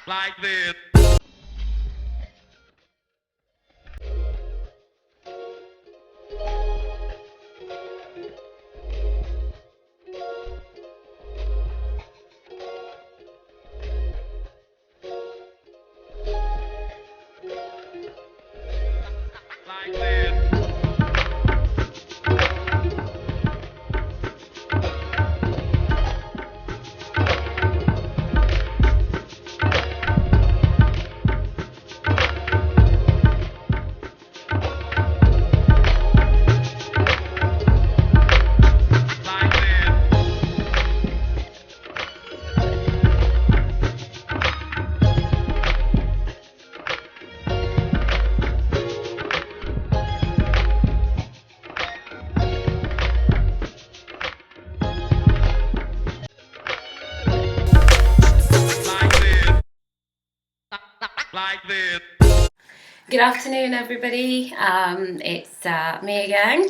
like this. Like this. Like this. Like this. Like this. Good afternoon, everybody. It's me again.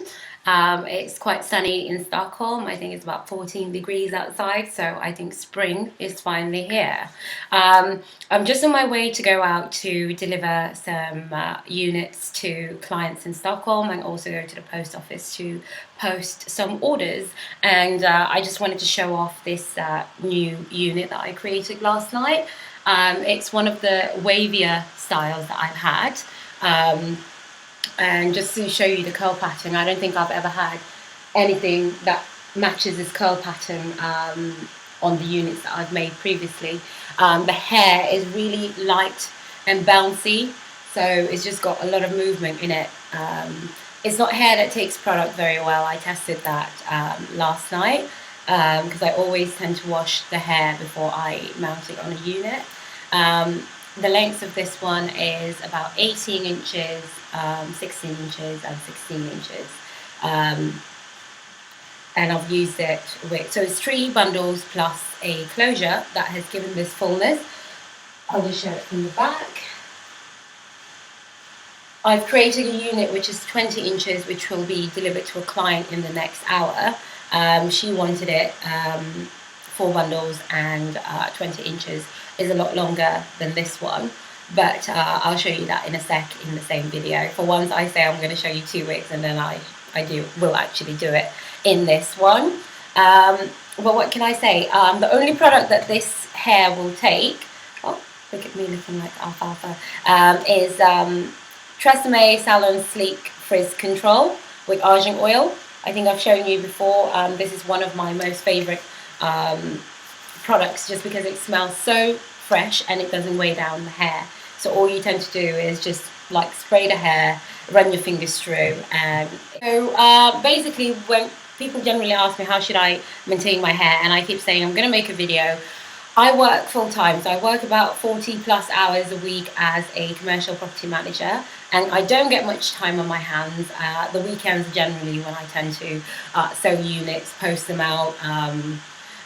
It's quite sunny in Stockholm. I think it's about 14 degrees outside, so I think spring is finally here. I'm just on my way to go out to deliver some units to clients in Stockholm and also go to the post office to post some orders. And I just wanted to show off this new unit that I created last night. It's one of the wavier styles that I've had. And just to show you the curl pattern, I don't think I've ever had anything that matches this curl pattern on the units that I've made previously. The hair is really light and bouncy, so it's just got a lot of movement in it. It's not hair that takes product very well. I tested that last night because I always tend to wash the hair before I mount it on a unit. The length of this one is about 18 inches, 16 inches and 16 inches. And I've used it with, so it's 3 bundles plus a closure that has given this fullness. I'll just show it from the back. I've created a unit which is 20 inches, which will be delivered to a client in the next hour. She wanted it 4 bundles, and 20 inches is a lot longer than this one, but I'll show you that in a sec in the same video. For once, I say I'm going to show you 2 wigs, and then I will actually do it in this one. But what can I say? The only product that this hair will take, oh, look at me looking like alfalfa, is Tresemme Salon Sleek Frizz Control with argan oil. I think I've shown you before. This is one of my most favorite products, just because it smells so fresh and it doesn't weigh down the hair. So all you tend to do is just like spray the hair, run your fingers through, and so basically when people generally ask me how should I maintain my hair, and I keep saying I'm going to make a video. I work full time, so I work about 40 plus hours a week as a commercial property manager, and I don't get much time on my hands. The weekends are generally when I tend to sew units, post them out,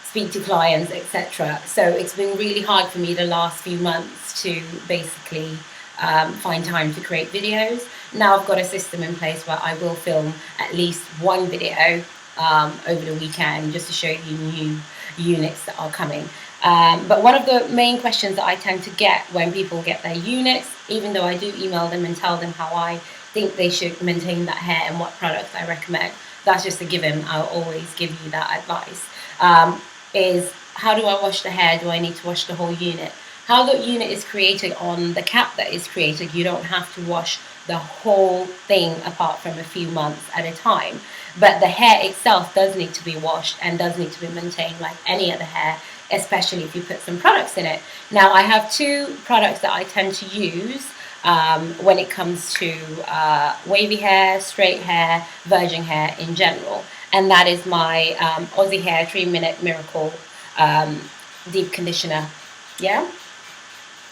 speak to clients, etc. So it's been really hard for me the last few months to basically find time to create videos. Now I've got a system in place where I will film at least one video over the weekend just to show you new units that are coming. But one of the main questions that I tend to get when people get their units, even though I do email them and tell them how I think they should maintain that hair and what products I recommend, that's just a given. I'll always give you that advice. Is how do I wash the hair? Do I need to wash the whole unit? How the unit is created, on the cap that is created, you don't have to wash the whole thing apart from a few months at a time. But the hair itself does need to be washed and does need to be maintained like any other hair, especially if you put some products in it. Now I have 2 products that I tend to use when it comes to wavy hair, straight hair, virgin hair in general. And that is my Aussie Hair 3-Minute Miracle Deep Conditioner. Yeah?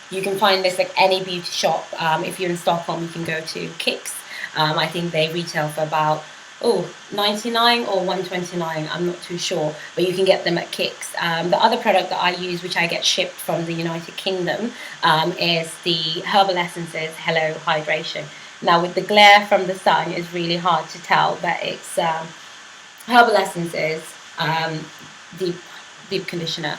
You can find this at any beauty shop. If you're in Stockholm, you can go to Kicks. I think they retail for about 99 or 129, I'm not too sure, but you can get them at Kicks. The other product that I use, which I get shipped from the United Kingdom, is the Herbal Essences Hello Hydration. Now with the glare from the sun, it's really hard to tell that it's Herbal Essences deep conditioner.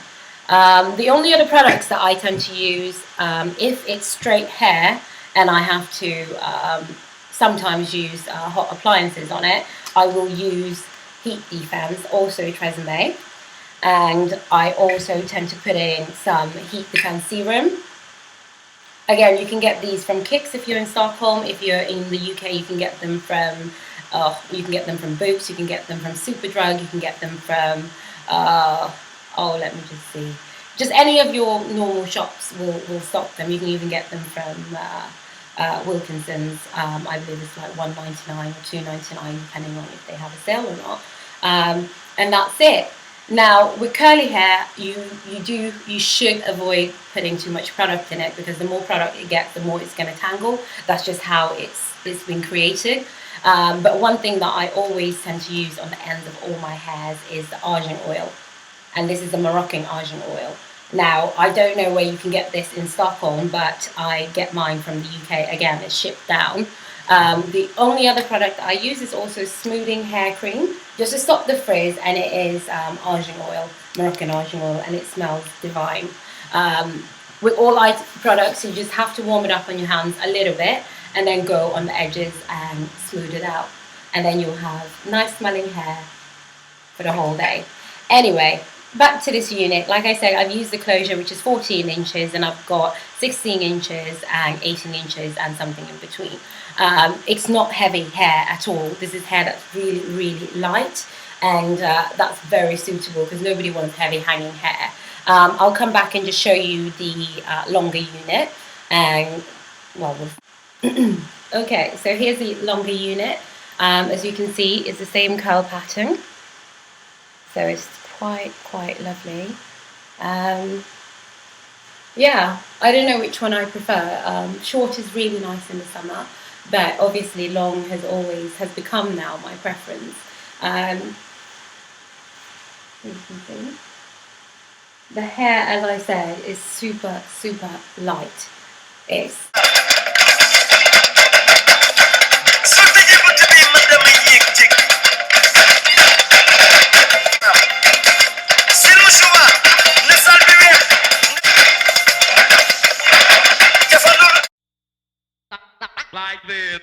The only other products that I tend to use, if it's straight hair and I have to sometimes use hot appliances on it, I will use Heat Defense, also Tresemme. And I also tend to put in some Heat Defense serum. Again, you can get these from Kicks if you're in Stockholm. If you're in the UK, you can get them from Boots. You can get them from Superdrug. You can get them from let me just see. Just any of your normal shops will stock them. You can even get them from Wilkinson's. I believe it's like $1.99 or $2.99 depending on if they have a sale or not. And that's it. Now with curly hair, you should avoid putting too much product in it, because the more product it gets, the more it's going to tangle. That's just how it's been created. But one thing that I always tend to use on the ends of all my hairs is the argan oil, and this is the Moroccan argan oil. Now I don't know where you can get this in Stockholm, but I get mine from the UK. Again, it's shipped down. The only other product I use is also smoothing hair cream, just to stop the frizz, and it is argan oil, Moroccan argan oil, and it smells divine. With all products, you just have to warm it up on your hands a little bit, and then go on the edges and smooth it out, and then you'll have nice smelling hair for the whole day. Anyway, back to this unit. Like I said, I've used the closure, which is 14 inches, and I've got 16 inches and 18 inches and something in between. It's not heavy hair at all. This is hair that's really, really light, and that's very suitable because nobody wants heavy hanging hair. I'll come back and just show you the longer unit. And okay, so here's the longer unit. As you can see, it's the same curl pattern, so it's quite lovely. Yeah, I don't know which one I prefer. Short is really nice in the summer, but obviously long has become now my preference. You can see the hair, as I said, is super light. It's like this.